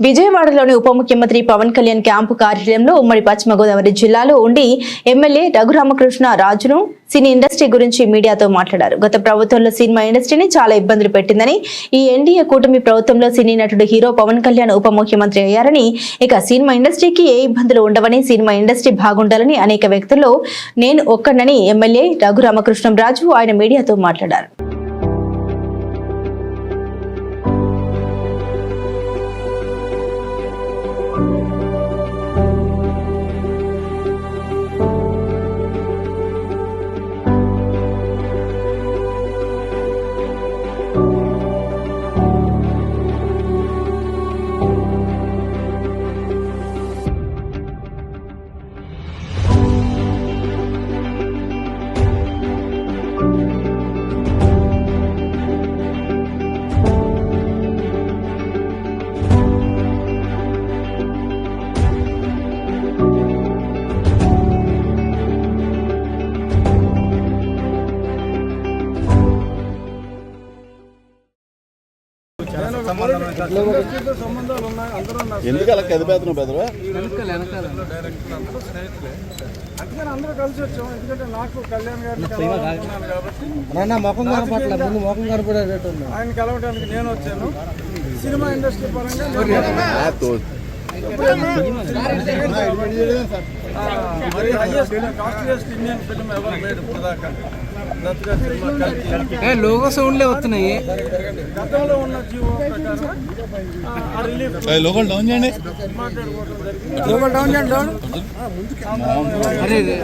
విజయవాడలోని ఉప ముఖ్యమంత్రి పవన్ కళ్యాణ్ క్యాంపు కార్యాలయంలో ఉమ్మడి పశ్చిమ గోదావరి జిల్లాలో ఉండి ఎమ్మెల్యే రఘురామకృష్ణ రాజును సినీ ఇండస్ట్రీ గురించి మీడియాతో మాట్లాడారు. గత ప్రభుత్వంలో సినిమా ఇండస్ట్రీని చాలా ఇబ్బందులు పెట్టిందని, ఈ ఎన్డీఏ కూటమి ప్రభుత్వంలో సినీ నటుడు హీరో పవన్ కళ్యాణ్ ఉప ముఖ్యమంత్రి అయ్యారని, ఇక సినిమా ఇండస్ట్రీకి ఏ ఇబ్బందులు ఉండవని, సినిమా ఇండస్ట్రీ బాగుండాలని అనేక వ్యక్తుల్లో నేను ఒక్కనని ఎమ్మెల్యే రఘురామకృష్ణ రాజు ఆయన మీడియాతో మాట్లాడారు. ఎందుకు అలా కదిపేస్తున్నావు బెదరు? అందుకని అందరూ కలిసి వచ్చాం. ఎందుకంటే నాకు కళ్యాణ్ గారిని ఆయన కలవడానికి నేను వచ్చాను. సినిమా ఇండస్ట్రీ పరంగా మరి హైయెస్ట్ కాస్ట్లీయెస్ట్ ఇండియన్ ఫిల్మ్ ఎవరు మేడ్ ఇప్పుడు దాకా. లోగో సౌండ్లే వస్తున్నాయి. గతంలో ఉన్న జీవో ప్రకారం రిలీఫ్ మాట్లాడుకోవడం జరిగింది.